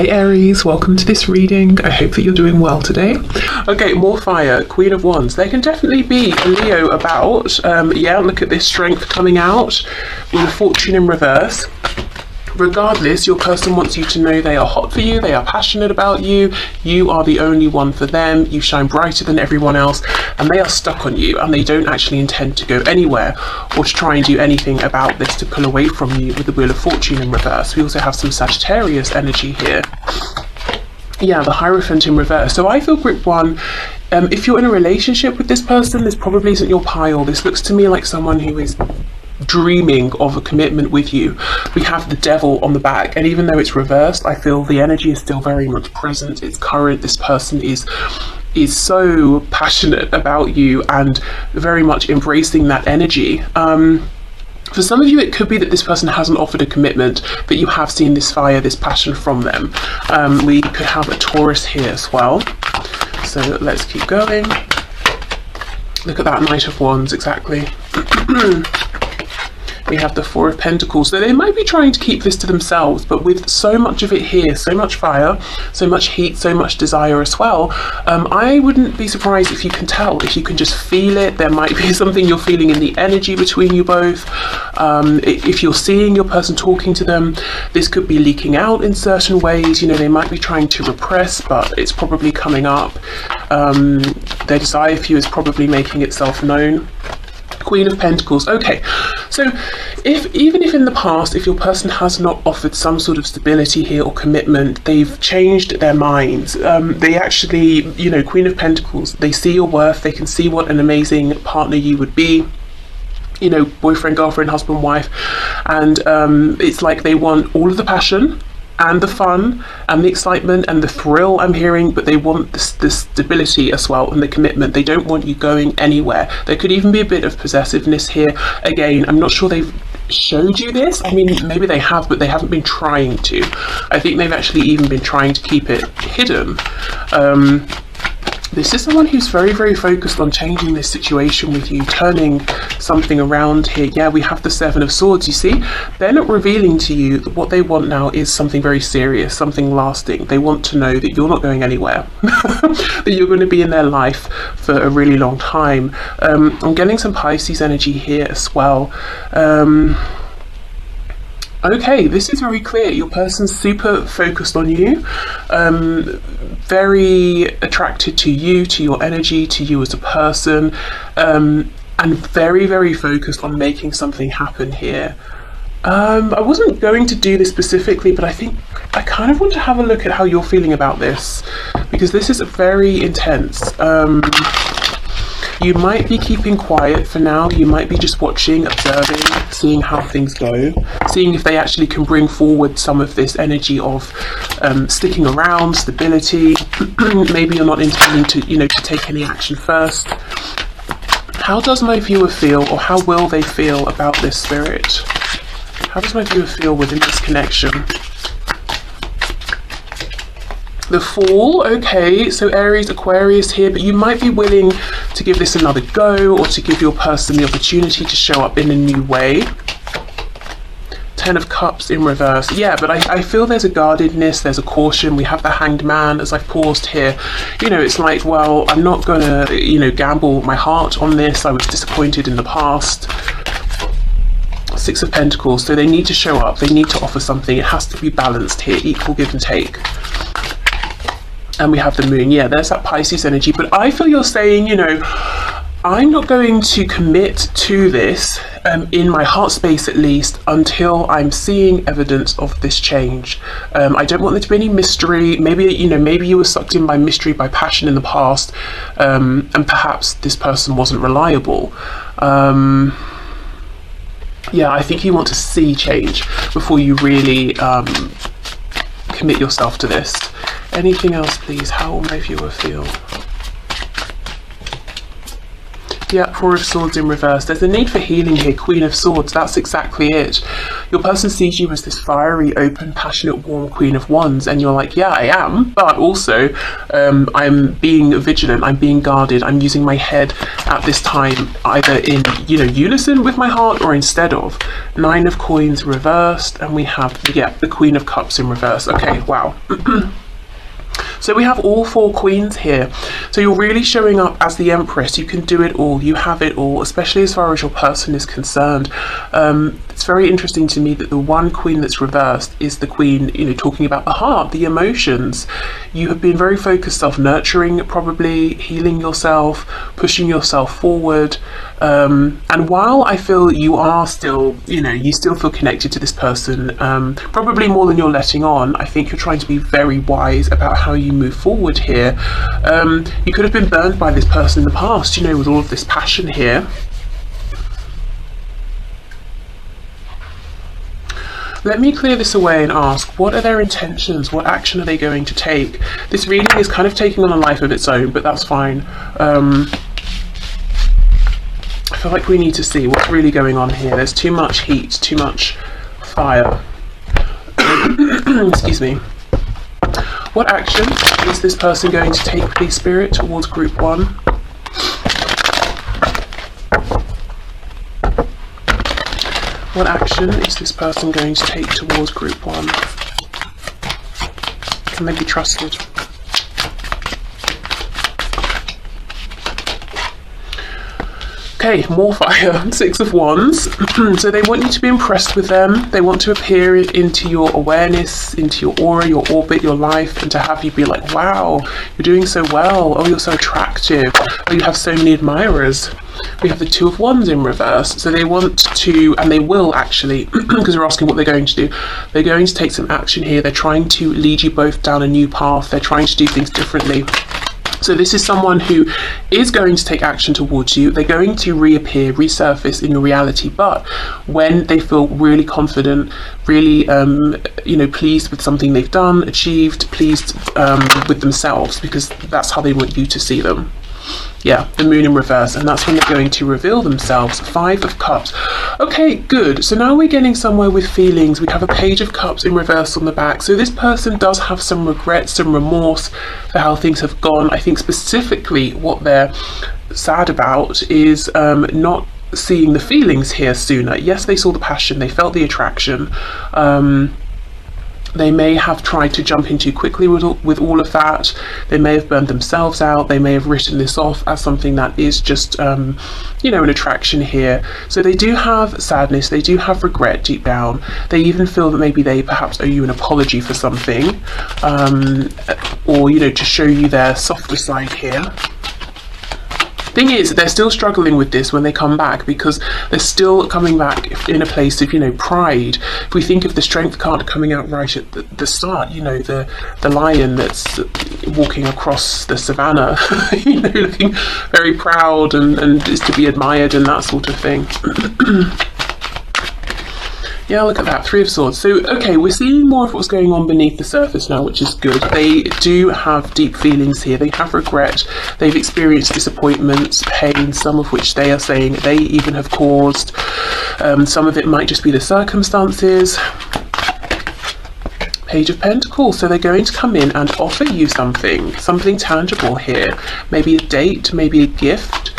Hey Aries, welcome to this reading. I hope that you're doing well today. Okay, more fire, Queen of Wands. There can definitely be a Leo about. Yeah, look at this strength coming out with a fortune in reverse. Regardless, your person wants you to know they are hot for you, they are passionate about you, you are the only one for them, you shine brighter than everyone else, and they are stuck on you, and they don't actually intend to go anywhere or to try and do anything about this to pull away from you with the Wheel of Fortune in reverse. We also have some Sagittarius energy here. Yeah, the Hierophant in reverse. So I feel grip one, if you're in a relationship with this person, this probably isn't your pile. This looks to me like someone who is dreaming of a commitment with you. We have the Devil on the back, and even though it's reversed, I feel the energy is still very much present. It's current. This person is so passionate about you and very much embracing that energy. For some of you, it could be that this person hasn't offered a commitment, but you have seen this fire, this passion from them. We could have a Taurus here as well. So let's keep going. Look at that Knight of Wands, exactly. We have the Four of Pentacles. So they might be trying to keep this to themselves, but with so much of it here, so much fire, so much heat, so much desire as well, I wouldn't be surprised if you can tell, if you can just feel it. There might be something you're feeling in the energy between you both. If you're seeing your person talking to them, this could be leaking out in certain ways. You know, they might be trying to repress, but it's probably coming up. Their desire for you is probably making itself known. Queen of Pentacles. Okay, so even if in the past, if your person has not offered some sort of stability here or commitment, they've changed their minds. They actually, you know, Queen of Pentacles, they see your worth, they can see what an amazing partner you would be. You know, boyfriend, girlfriend, husband, wife, and it's like they want all of the passion and the fun and the excitement and the thrill I'm hearing, but they want the stability as well and the commitment. They don't want you going anywhere. There could even be a bit of possessiveness here. Again, I'm not sure they've showed you this. I mean, maybe they have, but they haven't been trying to. I think they've actually even been trying to keep it hidden. This is someone who's very, very focused on changing this situation with you, turning something around here. Yeah, we have the Seven of Swords, you see? They're not revealing to you that what they want now is something very serious, something lasting. They want to know that you're not going anywhere, that you're going to be in their life for a really long time. I'm getting some Pisces energy here as well. Okay, this is very clear. Your person's super focused on you, very attracted to you, to your energy, to you as a person, and very, very focused on making something happen here. I wasn't going to do this specifically, but I think I kind of want to have a look at how you're feeling about this, because this is very intense. You might be keeping quiet for now. You might be just watching, observing, seeing how things go, seeing if they actually can bring forward some of this energy of sticking around, stability. Maybe you're not intending to, you know, to take any action first. How does my viewer feel, or how will they feel about this spirit? How does my viewer feel within this connection? The Fool. Okay, so Aries, Aquarius here, but you might be willing to give this another go, or to give your person the opportunity to show up in a new way. Ten of Cups in reverse. Yeah, but I feel there's a guardedness, there's a caution. We have the Hanged Man as I've paused here. You know, it's like, well, I'm not gonna, you know, gamble my heart on this. I was disappointed in the past. Six of Pentacles. So they need to show up, they need to offer something. It has to be balanced here, equal give and take. And we have the Moon. Yeah, there's that Pisces energy. But I feel you're saying, you know, I'm not going to commit to this, in my heart space at least, until I'm seeing evidence of this change. I don't want there to be any mystery. Maybe, you know, maybe you were sucked in by mystery, by passion in the past, and perhaps this person wasn't reliable. Yeah, I think you want to see change before you really commit yourself to this. Anything else, please? How will my viewer feel? Yeah, Four of Swords in reverse. There's a need for healing here. Queen of Swords, that's exactly it. Your person sees you as this fiery, open, passionate, warm Queen of Wands, and you're like, yeah, I am, but also I'm being vigilant, I'm being guarded, I'm using my head at this time either in, you know, unison with my heart or instead of. Nine of Coins reversed, and we have, yeah, the Queen of Cups in reverse. Okay, wow. So we have all four queens here. So you're really showing up as the Empress. You can do it all. You have it all, especially as far as your person is concerned. It's very interesting to me that the one queen that's reversed is the queen, you know, talking about the heart, the emotions. You have been very focused, self-nurturing, probably healing yourself, pushing yourself forward. And while I feel you are still, you know, you still feel connected to this person, probably more than you're letting on, I think you're trying to be very wise about how you move forward here. You could have been burned by this person in the past, you know, with all of this passion here. Let me clear this away and ask, what are their intentions? What action are they going to take? This reading is kind of taking on a life of its own, but that's fine. I feel like we need to see what's really going on here. There's too much heat, too much fire. Excuse me. What action is this person going to take, please, Spirit, towards Group 1? What action is this person going to take towards Group 1? Can they be trusted? Okay, more fire. Six of Wands. So they want you to be impressed with them. They want to appear into your awareness, into your aura, your orbit, your life, and to have you be like, wow, you're doing so well. Oh, you're so attractive. Oh, you have so many admirers. We have the Two of Wands in reverse. So they want to, and they will actually, because we're asking what they're going to do. They're going to take some action here. They're trying to lead you both down a new path. They're trying to do things differently. So this is someone who is going to take action towards you. They're going to reappear, resurface in your reality, but when they feel really confident, really, you know, pleased with something they've done, achieved, pleased with themselves, because that's how they want you to see them. Yeah, the Moon in reverse, and that's when they're going to reveal themselves. Five of Cups. Okay, good. So now we're getting somewhere with feelings. We have a Page of Cups in reverse on the back. So this person does have some regret, some remorse for how things have gone. I think specifically what they're sad about is not seeing the feelings here sooner. Yes, they saw the passion, they felt the attraction. They may have tried to jump in too quickly with all of that. They may have burned themselves out. They may have written this off as something that is just, you know, an attraction here. So they do have sadness. They do have regret deep down. They even feel that maybe they perhaps owe you an apology for something, or, you know, to show you their softer side here. Thing is, they're still struggling with this when they come back, because they're still coming back in a place of, you know, pride. If we think of the Strength card coming out right at the start, you know, the lion that's walking across the savannah, you know, looking very proud and is to be admired and that sort of thing. Yeah, look at that, Three of Swords. So, okay, we're seeing more of what's going on beneath the surface now, which is good. They do have deep feelings here. They have regret. They've experienced disappointments, pain, some of which they are saying they even have caused. Some of it might just be the circumstances. Page of Pentacles. So they're going to come in and offer you something tangible here. Maybe a date, maybe a gift.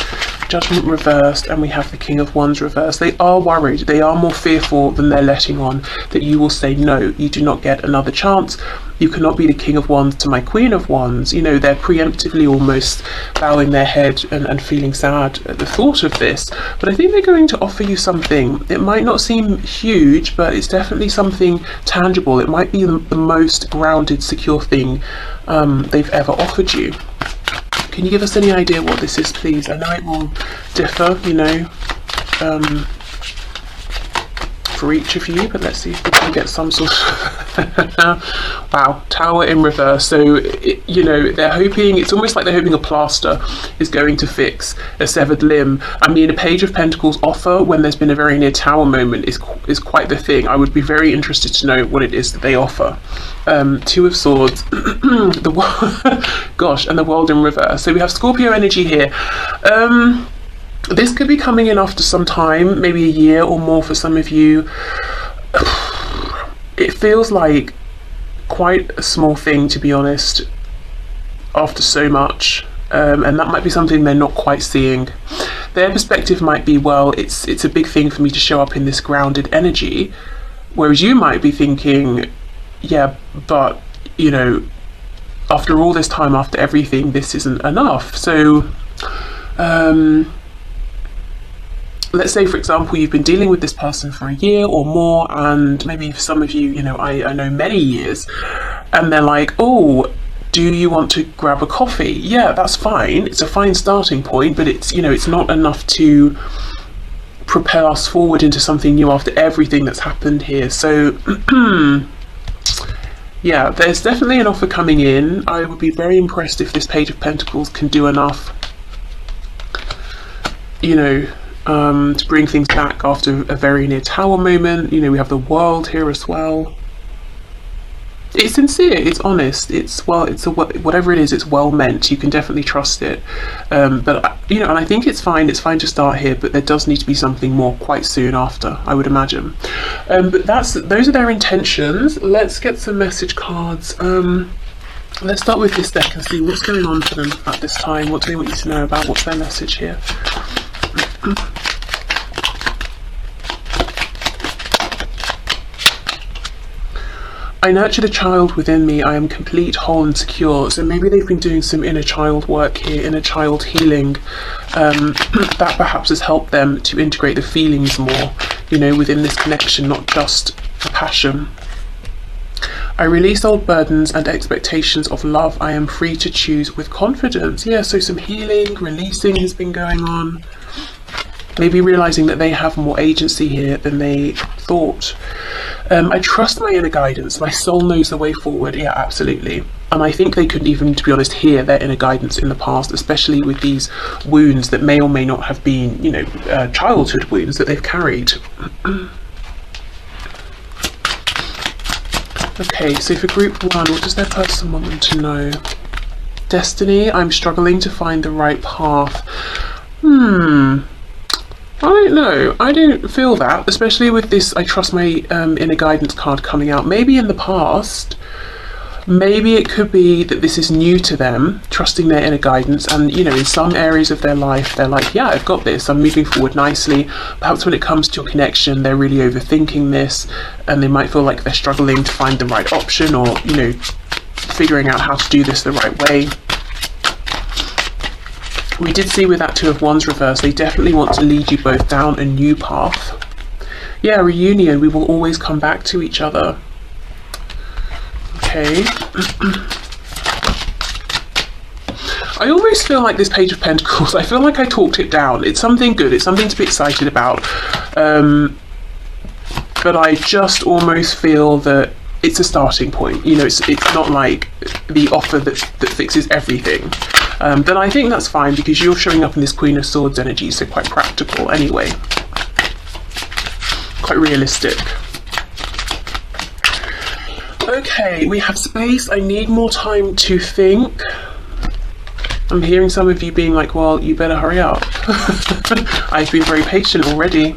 Judgment reversed, and we have the King of Wands reversed. They are worried. They are more fearful than they're letting on that you will say no, you do not get another chance. You cannot be the King of Wands to my Queen of Wands. You know, they're preemptively almost bowing their head and feeling sad at the thought of this. But I think they're going to offer you something. It might not seem huge, but it's definitely something tangible. It might be the most grounded, secure thing they've ever offered you. Can you give us any idea what this is, please? I know it will differ, you know, for each of you, but let's see if we can get some sort of... Wow, Tower in reverse. So, you know, they're hoping, it's almost like they're hoping a plaster is going to fix a severed limb. I mean, a Page of Pentacles offer when there's been a very near Tower moment is quite the thing. I would be very interested to know what it is that they offer. Two of Swords, gosh, and the World in reverse. So we have Scorpio energy here. This could be coming in after some time, maybe a year or more for some of you. It feels like quite a small thing, to be honest, after so much. And that might be something they're not quite seeing. Their perspective might be, well, it's a big thing for me to show up in this grounded energy, whereas you might be thinking, yeah, but you know, after all this time, after everything, this isn't enough. So let's say, for example, you've been dealing with this person for a year or more, and maybe for some of you, you know, I know many years, and they're like, oh, do you want to grab a coffee? Yeah, that's fine. It's a fine starting point, but it's, you know, it's not enough to propel us forward into something new after everything that's happened here. So yeah, there's definitely an offer coming in. I would be very impressed if this Page of Pentacles can do enough, you know, to bring things back after a very near Tower moment. You know, we have the World here as well. It's sincere, it's honest, it's, well, it's whatever it is, it's well meant. You can definitely trust it. But you know, and I think it's fine to start here, but there does need to be something more quite soon after, I would imagine. But those are their intentions. Let's get some message cards. Let's start with this deck and see what's going on for them at this time. What do they want you to know about? What's their message here? I nurture the child within me. I am complete, whole and secure. So maybe they've been doing some inner child work here, inner child healing. That perhaps has helped them to integrate the feelings more, you know, within this connection, not just the passion. I release old burdens and expectations of love. I am free to choose with confidence. Yeah, so some healing, releasing has been going on. Maybe realizing that they have more agency here than they thought. I trust my inner guidance. My soul knows the way forward. Yeah, absolutely. And I think they couldn't even, to be honest, hear their inner guidance in the past, especially with these wounds that may or may not have been, you know, childhood wounds that they've carried. Okay, so for group one, what does their person want them to know? Destiny, I'm struggling to find the right path. I don't know. I don't feel that, especially with this I trust my inner guidance card coming out. Maybe in the past, maybe it could be that this is new to them, trusting their inner guidance, and you know, in some areas of their life they're like, yeah, I've got this, I'm moving forward nicely. Perhaps when it comes to your connection, they're really overthinking this, and they might feel like they're struggling to find the right option, or you know, figuring out how to do this the right way. We did see with that Two of Wands reverse, they definitely want to lead you both down a new path. Yeah, reunion, we will always come back to each other. Okay. I almost feel like this Page of Pentacles, I feel like I talked it down. It's something good, it's something to be excited about. But I just almost feel that it's a starting point. You know, it's not like the offer that fixes everything. Then I think that's fine, because you're showing up in this Queen of Swords energy, so quite practical anyway. Quite realistic. Okay, we have space. I need more time to think. I'm hearing some of you being like, well, you better hurry up. I've been very patient already.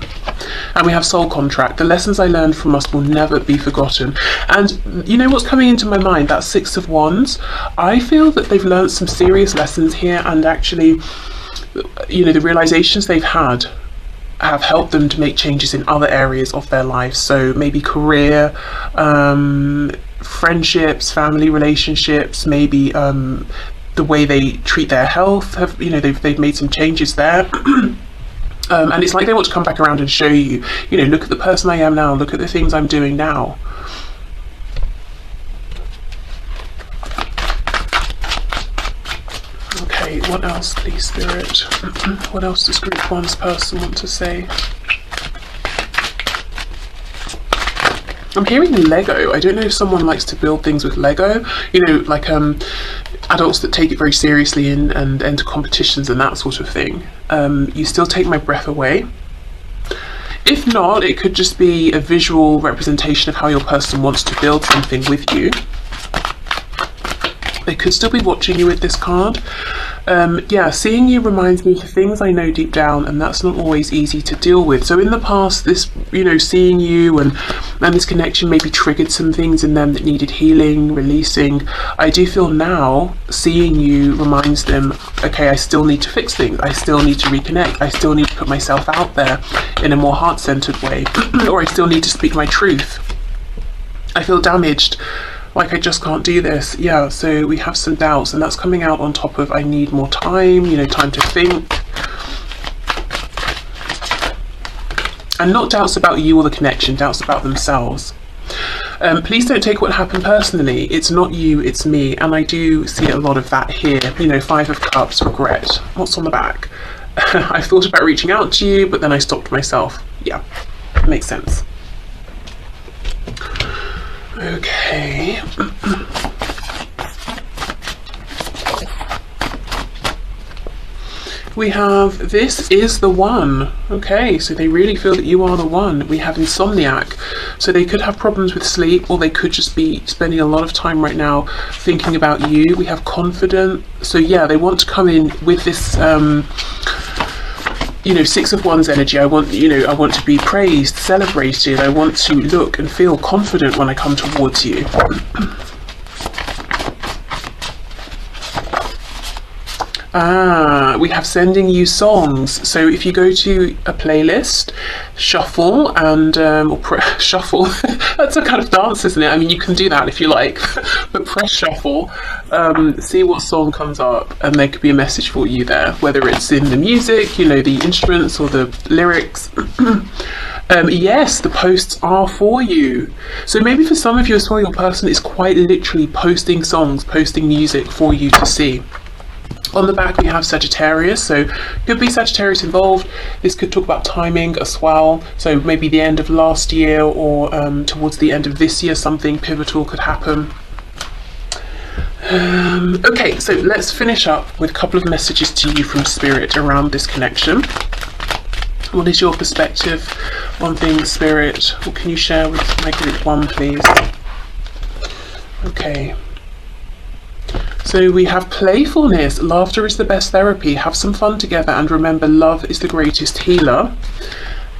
And we have soul contract. The lessons I learned from us will never be forgotten. And you know what's coming into my mind? That Six of Wands. I feel that they've learned some serious lessons here, and actually, you know, the realizations they've had have helped them to make changes in other areas of their life. So maybe career, friendships, family relationships, maybe the way they treat their health. Have, you know, they've made some changes there. And it's like they want to come back around and show you, you know, look at the person I am now, look at the things I'm doing now. Okay, what else, please, Spirit? What else does group one's person want to say? I'm hearing Lego. I don't know if someone likes to build things with Lego, you know, like adults that take it very seriously and enter competitions and that sort of thing. You still take my breath away. If not, it could just be a visual representation of how your person wants to build something with you. They could still be watching you with this card. Yeah, seeing you reminds me of things I know deep down, and that's not always easy to deal with. So in the past, this, seeing you and this connection maybe triggered some things in them that needed healing, releasing. I do feel now seeing you reminds them, okay, I still need to fix things. I still need to reconnect. I still need to put myself out there in a more heart-centered way, or I still need to speak my truth. I feel damaged. Like I just can't do this. Yeah, so we have some doubts, and that's coming out on top of I need more time, time to think. And not doubts about you or the connection, doubts about themselves. Please don't take what happened personally. It's not you, it's me. And I do see a lot of that here. 5 of Cups, regret. What's on the back? I thought about reaching out to you, but then I stopped myself. Yeah, makes sense. Okay. We have, this is the one. Okay, so they really feel that you are the one. We have Insomniac. So they could have problems with sleep, or they could just be spending a lot of time right now thinking about you. We have Confident. So yeah, they want to come in with this 6 of Wands energy. I want to be praised, celebrated. I want to look and feel confident when I come towards you. We have sending you songs. So if you go to a playlist, shuffle and shuffle. That's a kind of dance, isn't it? I mean, you can do that if you like, but press shuffle. See what song comes up, and there could be a message for you there, whether it's in the music, the instruments or the lyrics. Yes, the posts are for you. So maybe for some of you as well, your person is quite literally posting songs, posting music for you to see. On the back we have Sagittarius, so could be Sagittarius involved. This could talk about timing as well, so maybe the end of last year or towards the end of this year something pivotal could happen. Okay, so let's finish up with a couple of messages to you from Spirit around this connection. What is your perspective on things, Spirit? What can you share with my group 1, please? Okay. So we have playfulness. Laughter is the best therapy. Have some fun together, and remember, love is the greatest healer.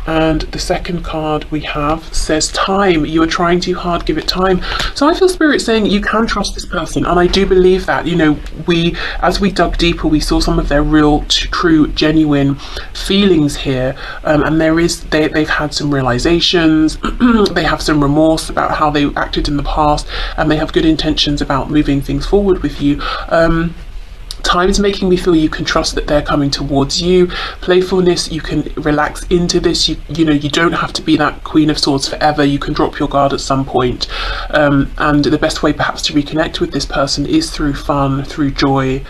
And the second card we have says time. You are trying too hard, give it time. So I feel Spirit saying you can trust this person, and I do believe that. As we dug deeper, we saw some of their real, true, genuine feelings here, and they've had some realizations. They have some remorse about how they acted in the past, and they have good intentions about moving things forward with you. Time is making me feel you can trust that they're coming towards you. Playfulness, you can relax into this. You don't have to be that Queen of Swords forever. You can drop your guard at some point. And the best way perhaps to reconnect with this person is through fun, through joy.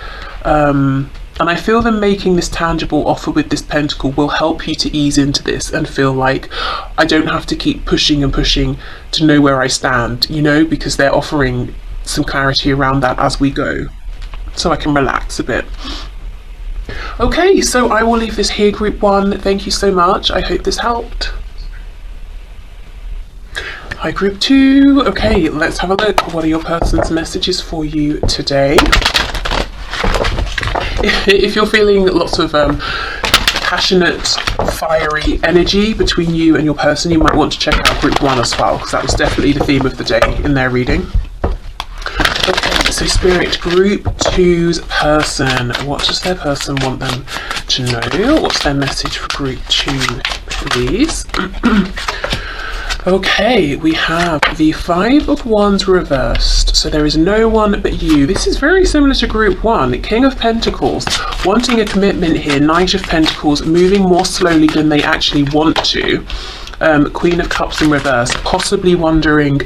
And I feel them making this tangible offer with this pentacle will help you to ease into this and feel like I don't have to keep pushing and pushing to know where I stand, because they're offering some clarity around that as we go. So I can relax a bit. Okay, so I will leave this here, group 1. Thank you so much. I hope this helped. Hi, group 2. Okay, let's have a look. What are your person's messages for you today? If you're feeling lots of passionate, fiery energy between you and your person, you might want to check out group 1 as well, because that was definitely the theme of the day in their reading. Okay, so Spirit, group 2's person. What does their person want them to know? What's their message for group 2, please? Okay, we have the 5 of Wands reversed. So there is no one but you. This is very similar to group 1. King of Pentacles, wanting a commitment here. Knight of Pentacles, moving more slowly than they actually want to. Queen of Cups in reverse, possibly wondering,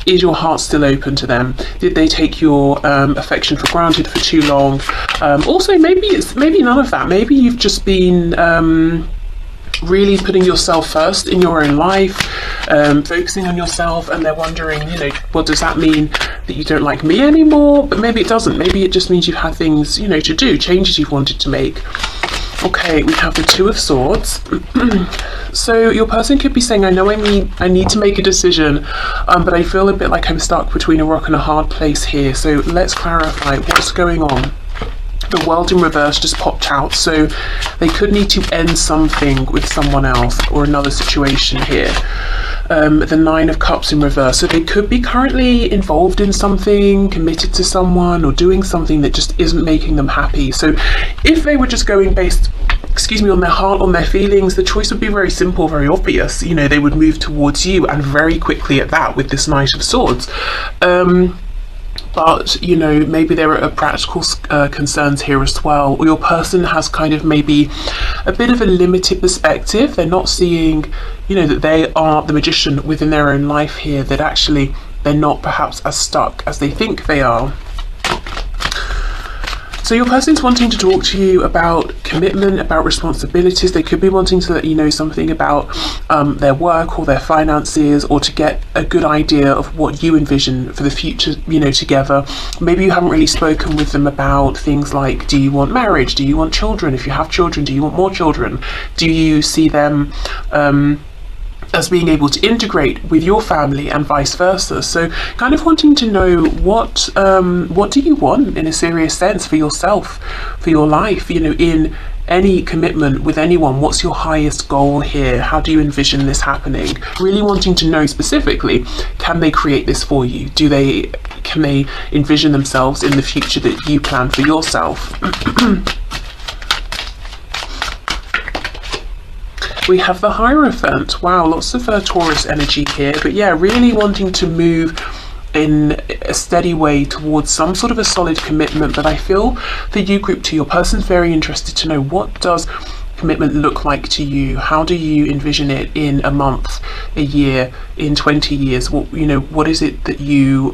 is your heart still open to them? Did they take your affection for granted for too long? Also, maybe none of that. Maybe you've just been really putting yourself first in your own life, focusing on yourself, and they're wondering, well, does that mean that you don't like me anymore? But maybe it doesn't. Maybe it just means you've had things, to do, changes you've wanted to make. Okay, we have the 2 of Swords. So your person could be saying, I know I need to make a decision, but I feel a bit like I'm stuck between a rock and a hard place here. So let's clarify what's going on. The World in reverse just popped out, so they could need to end something with someone else or another situation here. The Nine of Cups in reverse, so they could be currently involved in something, committed to someone, or doing something that just isn't making them happy. So if they were just going based, on their heart, on their feelings, the choice would be very simple, very obvious. You know, they would move towards you, and very quickly at that, with this Knight of Swords. But, you know, maybe there are practical concerns here as well, or your person has kind of maybe a bit of a limited perspective. They're not seeing, you know, that they are the magician within their own life here, that actually they're not perhaps as stuck as they think they are. So your person's wanting to talk to you about commitment, about responsibilities. They could be wanting to let you know something about their work or their finances, or to get a good idea of what you envision for the future, you know, together. Maybe you haven't really spoken with them about things like, do you want marriage? Do you want children? If you have children, do you want more children? Do you see them as being able to integrate with your family and vice versa? So kind of wanting to know what do you want in a serious sense for yourself, for your life, you know, in any commitment with anyone. What's your highest goal here? How do you envision this happening? Really wanting to know specifically, can they create this for you? Can they envision themselves in the future that you plan for yourself? We have the Hierophant. Wow, lots of Taurus energy here, but yeah, really wanting to move in a steady way towards some sort of a solid commitment. But I feel for you, group 2, your person's very interested to know, what does commitment look like to you? How do you envision it in a month, a year, in 20 years? What, you know, what is it that you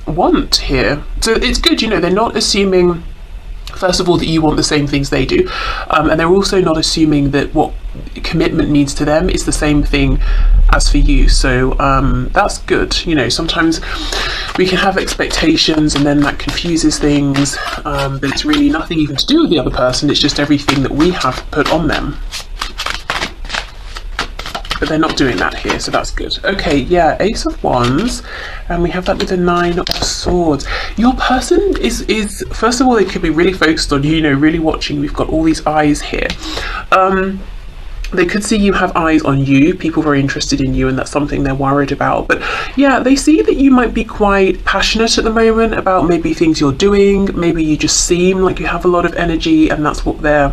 want here? So it's good, you know, they're not assuming, first of all, that you want the same things they do, and they're also not assuming that what commitment means to them is the same thing as for you. So that's good. You know, sometimes we can have expectations and then that confuses things, but it's really nothing even to do with the other person. It's just everything that we have put on them. But they're not doing that here, so that's good. Okay, yeah, Ace of Wands, and we have that with the Nine of Swords. Your person is first of all, they could be really focused on you, you know, really watching. We've got all these eyes here. They could see you have eyes on you, people very interested in you, and that's something they're worried about. But yeah, they see that you might be quite passionate at the moment about maybe things you're doing. Maybe you just seem like you have a lot of energy, and that's what they're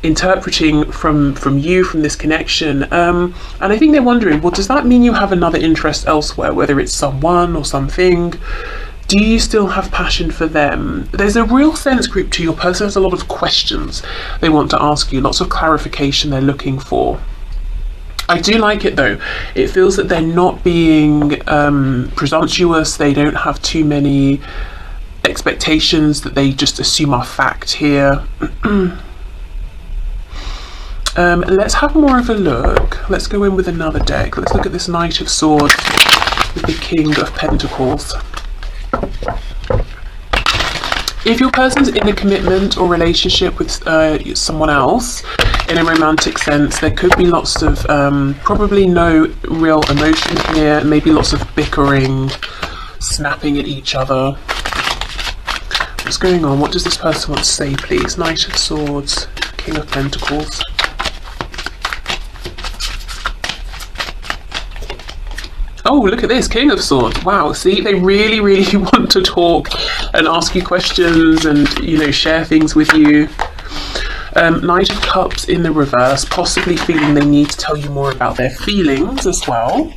interpreting from you, from this connection. And I think they're wondering, well, does that mean you have another interest elsewhere, whether it's someone or something? Do you still have passion for them? There's a real sense, group 2, your person has a lot of questions they want to ask you, lots of clarification they're looking for. I do like it though. It feels that they're not being presumptuous. They don't have too many expectations that they just assume are fact here. Let's have more of a look. Let's go in with another deck. Let's look at this Knight of Swords with the King of Pentacles. If your person's in a commitment or relationship with someone else in a romantic sense, there could be lots of probably no real emotion here, maybe lots of bickering, snapping at each other. What's going on? What does this person want to say, please? Knight of Swords, King of Pentacles. Oh, look at this, King of Swords. Wow, see, they really, really want to talk and ask you questions and, you know, share things with you. Knight of Cups in the reverse, possibly feeling they need to tell you more about their feelings as well.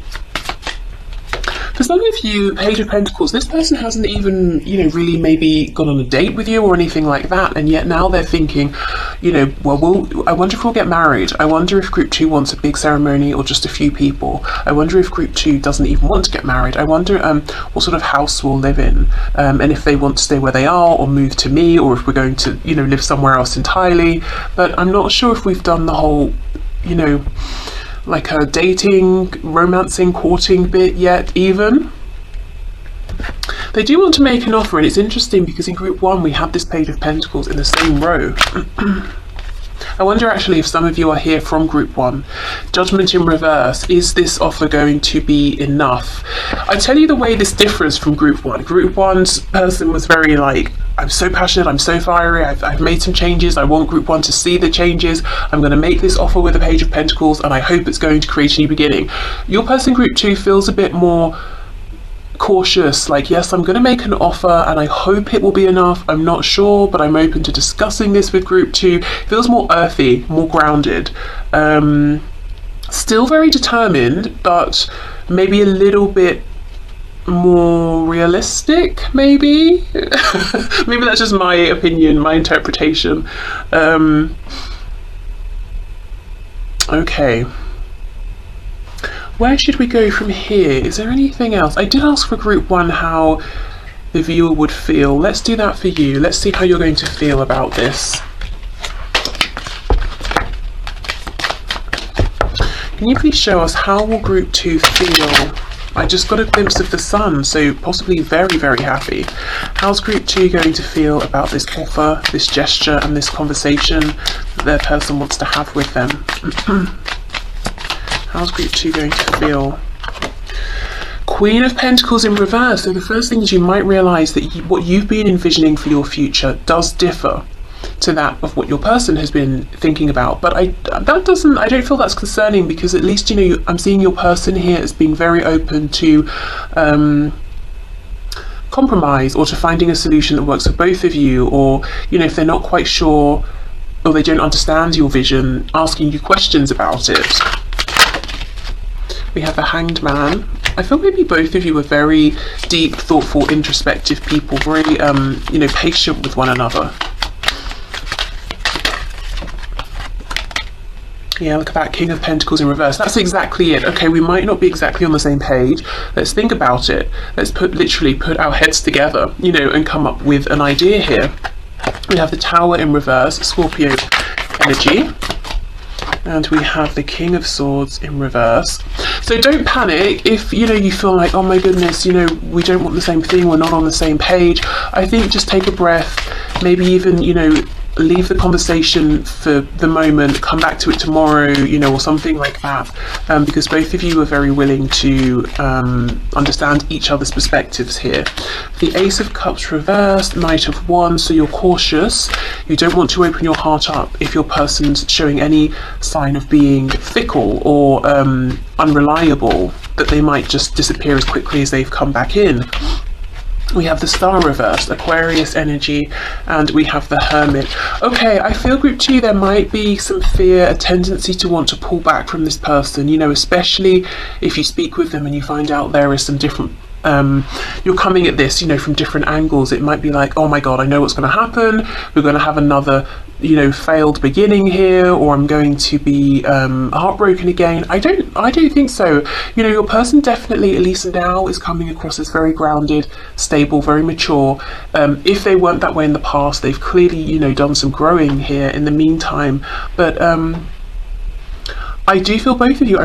For some of you, Page of Pentacles, this person hasn't even, you know, really maybe gone on a date with you or anything like that, and yet now they're thinking, you know, well, I wonder if we'll get married. I wonder if group 2 wants a big ceremony or just a few people. I wonder if group 2 doesn't even want to get married. I wonder what sort of house we'll live in, and if they want to stay where they are or move to me, or if we're going to, you know, live somewhere else entirely. But I'm not sure if we've done the whole, you know, like a dating, romancing, courting bit yet even. They do want to make an offer, and it's interesting because in group 1 we have this Page of Pentacles in the same row. I wonder actually if some of you are here from group 1. Judgment in reverse. Is this offer going to be enough? I tell you the way this differs from group 1. Group 1's person was very like, I'm so passionate, I'm so fiery, I've made some changes, I want group 1 to see the changes, I'm going to make this offer with the Page of Pentacles and I hope it's going to create a new beginning. Your person group 2 feels a bit more cautious, like, yes, I'm going to make an offer and I hope it will be enough, I'm not sure, but I'm open to discussing this with group 2. Feels more earthy, more grounded, still very determined, but maybe a little bit more realistic, maybe. Maybe that's just my opinion, my interpretation. Okay, where should we go from here? Is there anything else? I did ask for group 1 how the viewer would feel. Let's do that for you. Let's see how you're going to feel about this. Can you please show us how will group 2 feel? I just got a glimpse of the sun, so possibly very, very happy. How's group 2 going to feel about this offer, this gesture, and this conversation that their person wants to have with them? How's group 2 going to feel? Queen of Pentacles in reverse. So the first thing is you might realise that what you've been envisioning for your future does differ to that of what your person has been thinking about, but I don't feel that's concerning, because at least, you know, I'm seeing your person here as being very open to compromise, or to finding a solution that works for both of you, or, you know, if they're not quite sure or they don't understand your vision, asking you questions about it. We have the Hanged Man. I feel maybe both of you are very deep, thoughtful, introspective people, very you know, patient with one another. Yeah, look at that, King of Pentacles in reverse. That's exactly it. Okay, we might not be exactly on the same page. Let's think about it. Let's literally put our heads together, you know, and come up with an idea here. We have the Tower in reverse, Scorpio energy. And we have the King of Swords in reverse. So don't panic if, you know, you feel like, oh my goodness, you know, we don't want the same thing, we're not on the same page. I think just take a breath, maybe even, you know, leave the conversation for the moment, come back to it tomorrow, you know, or something like that, because both of you are very willing to understand each other's perspectives here. The Ace of Cups reversed, Knight of Wands, so you're cautious. You don't want to open your heart up if your person's showing any sign of being fickle or unreliable, that they might just disappear as quickly as they've come back in. We have the Star reversed, Aquarius energy, and we have the Hermit. Okay, I feel group 2, there might be some fear, a tendency to want to pull back from this person, you know, especially if you speak with them and you find out there is some different you're coming at this, you know, from different angles. It might be like, oh my god, I know what's going to happen, we're going to have another, you know, failed beginning here, or I'm going to be heartbroken again. I don't think so. You know, your person definitely, at least now, is coming across as very grounded, stable, very mature. If they weren't that way in the past, they've clearly, you know, done some growing here in the meantime, but I do feel both of you, I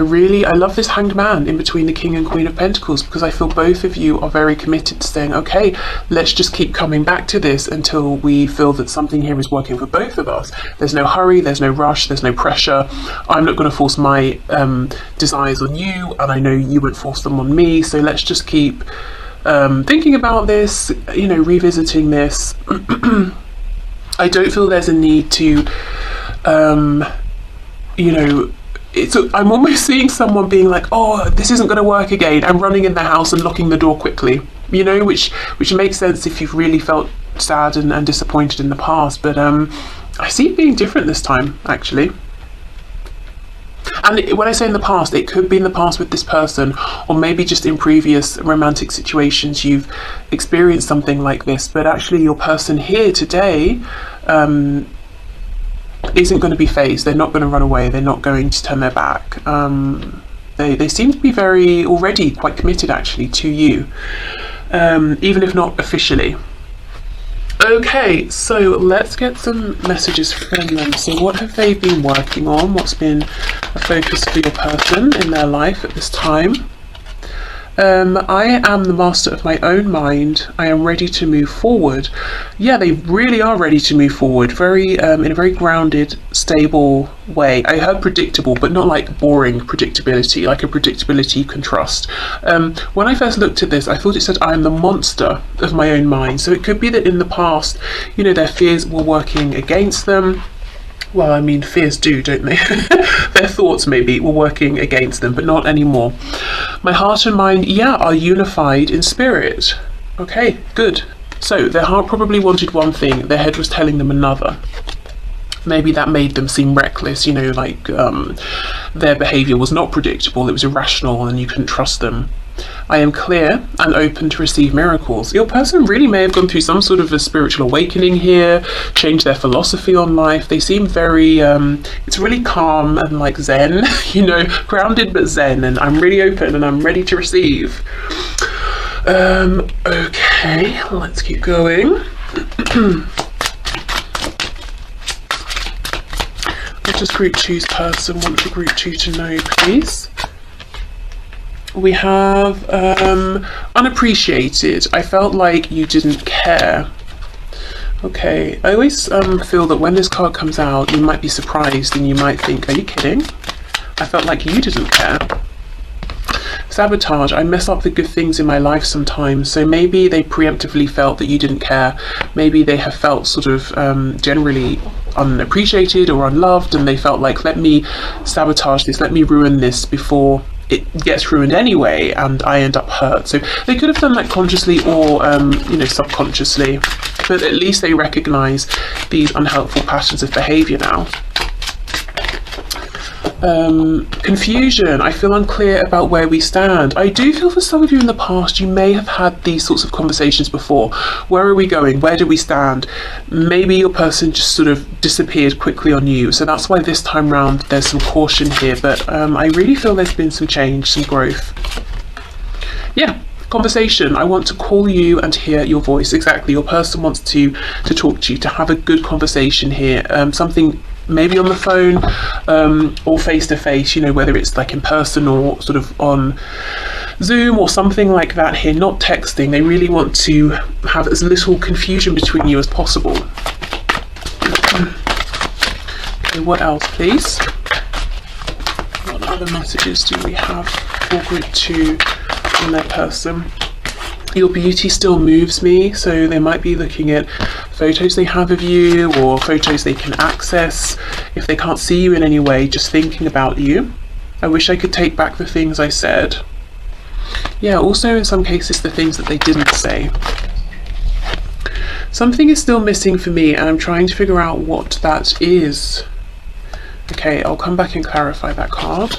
love this Hanged Man in between the King and Queen of Pentacles, because I feel both of you are very committed to saying, okay, let's just keep coming back to this until we feel that something here is working for both of us. There's no hurry, there's no rush, there's no pressure. I'm not going to force my desires on you, and I know you won't force them on me, so let's just keep thinking about this, you know, revisiting this. I don't feel there's a need to, you know, I'm almost seeing someone being like, oh, this isn't going to work again, and running in the house and locking the door quickly, you know, which makes sense if you've really felt sad and disappointed in the past, but I see it being different this time, actually. And when I say in the past, it could be in the past with this person, or maybe just in previous romantic situations you've experienced something like this, but actually your person here today isn't going to be phased. They're not going to run away, they're not going to turn their back. They seem to be already quite committed actually to you, even if not officially. Okay, so let's get some messages from them. So what have they been working on? What's been a focus for your person in their life at this time? I am the master of my own mind. I am ready to move forward. Yeah, they really are ready to move forward. Very in a very grounded, stable way. I heard predictable, but not like boring predictability, like a predictability you can trust. When I first looked at this, I thought it said I am the monster of my own mind. So it could be that in the past, you know, their fears were working against them. Well, I mean, fears do, don't they? Their thoughts maybe were working against them, but not anymore. My heart and mind, yeah, are unified in spirit. Okay, good. So their heart probably wanted one thing, their head was telling them another. Maybe that made them seem reckless, you know, like their behaviour was not predictable, it was irrational and you couldn't trust them. I am clear and open to receive miracles. Your person really may have gone through some sort of a spiritual awakening here, changed their philosophy on life. They seem very, it's really calm and like zen, you know, grounded but zen, and I'm really open and I'm ready to receive. Okay, let's keep going. What does group 2's person want for group 2 to know, please? We have unappreciated. I felt like you didn't care. Okay, I always feel that when this card comes out, you might be surprised and you might think, are you kidding? I felt like you didn't care. Sabotage. I mess up the good things in my life sometimes, so maybe they preemptively felt that you didn't care. Maybe they have felt sort of generally unappreciated or unloved, and they felt like, let me sabotage this, let me ruin this before it gets ruined anyway and I end up hurt. So they could have done that consciously or you know, subconsciously, but at least they recognize these unhelpful patterns of behavior now. Confusion. I feel unclear about where we stand. I do feel for some of you in the past you may have had these sorts of conversations before. Where are we going? Where do we stand? Maybe your person just sort of disappeared quickly on you, so that's why this time round there's some caution here, but I really feel there's been some change, some growth. Yeah. Conversation. I want to call you and hear your voice. Exactly, your person wants to talk to you, to have a good conversation here. Something maybe on the phone or face to face, you know, whether it's like in person or sort of on Zoom or something like that here, not texting. They really want to have as little confusion between you as possible. Okay, what else, please? What other messages do we have for group 2 in their person? Your beauty still moves me, so they might be looking at photos they have of you or photos they can access. If they can't see you in any way, just thinking about you. I wish I could take back the things I said. Yeah, also in some cases the things that they didn't say. Something is still missing for me and I'm trying to figure out what that is. Okay, I'll come back and clarify that card.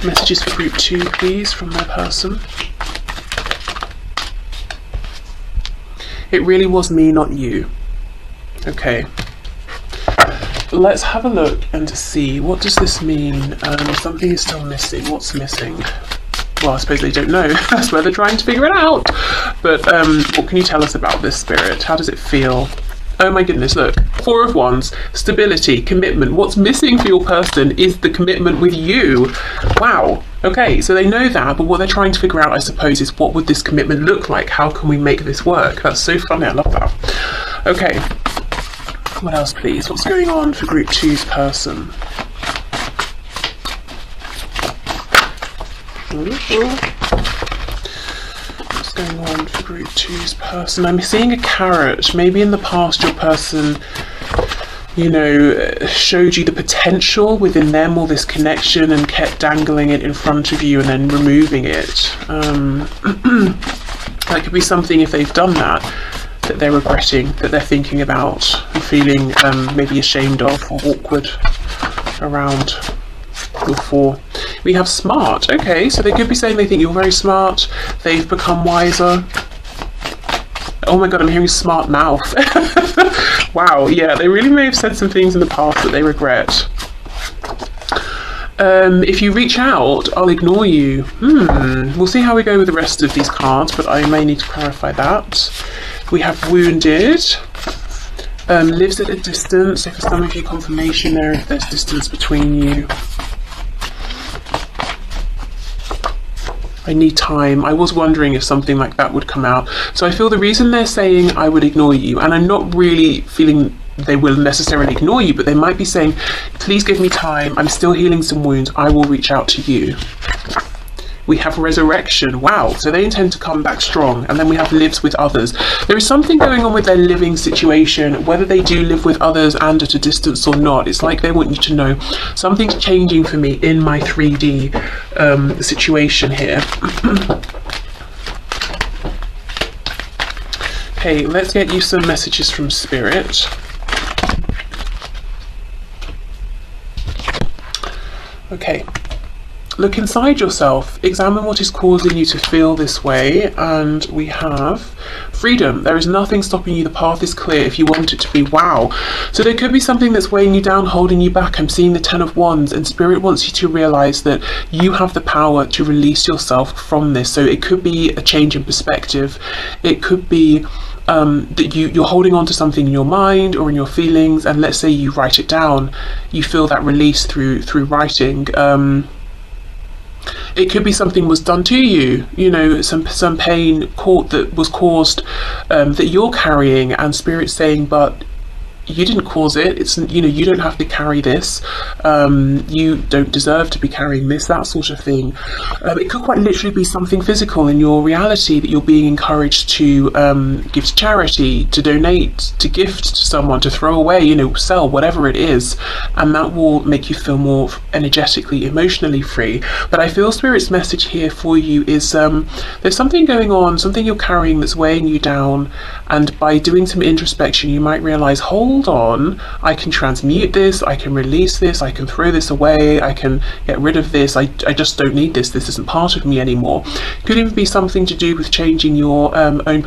Messages for group 2, please, from their person. It really was me, not you. Okay. Let's have a look and see, what does this mean? Something is still missing. What's missing? Well, I suppose they don't know. That's where they're trying to figure it out. But what can you tell us about this spirit? How does it feel? Oh my goodness, look. 4 of Wands, stability, commitment. What's missing for your person is the commitment with you. Wow. Okay, so they know that, but what they're trying to figure out, I suppose, is what would this commitment look like? How can we make this work? That's so funny, I love that. Okay. What else, please? What's going on for group 2's person? What's going on for group 2's person? I'm seeing a carrot. Maybe in the past your person, you know, showed you the potential within them or this connection and kept dangling it in front of you and then removing it. That could be something, if they've done that they're regretting, that they're thinking about and feeling maybe ashamed of or awkward around your 4. We have smart. Okay, so they could be saying they think you're very smart, they've become wiser. Oh my god, I'm hearing smart mouth. Wow, yeah, they really may have said some things in the past that they regret. If you reach out, I'll ignore you. We'll see how we go with the rest of these cards, but I may need to clarify that. We have wounded. Lives at a distance, so for some of you, confirmation there if there's distance between you. I need time. I was wondering if something like that would come out. So I feel the reason they're saying I would ignore you, and I'm not really feeling they will necessarily ignore you, but they might be saying, please give me time. I'm still healing some wounds. I will reach out to you. We have resurrection. Wow. So they intend to come back strong. And then we have lives with others. There is something going on with their living situation, whether they do live with others and at a distance or not. It's like they want you to know something's changing for me in my 3D situation here. Okay, let's get you some messages from Spirit. Okay. Look inside yourself, examine what is causing you to feel this way, and we have freedom. There is nothing stopping you. The path is clear if you want it to be. Wow. So there could be something that's weighing you down, holding you back. I'm seeing the 10 of Wands, and Spirit wants you to realize that you have the power to release yourself from this. So it could be a change in perspective. It could be that you're holding on to something in your mind or in your feelings, and let's say you write it down. You feel that release through writing. It could be something was done to you, you know, some pain that was caused that you're carrying, and Spirit's saying, but you didn't cause it. It's, you know, you don't have to carry this. You don't deserve to be carrying this, that sort of thing. It could quite literally be something physical in your reality that you're being encouraged to give to charity, to donate, to gift to someone, to throw away, you know, sell, whatever it is. And that will make you feel more energetically, emotionally free. But I feel Spirit's message here for you is there's something going on, something you're carrying that's weighing you down. And by doing some introspection, you might realize, hold on, I can transmute this, I can release this, I can throw this away, I can get rid of this, I just don't need this, this isn't part of me anymore. Could even be something to do with changing your own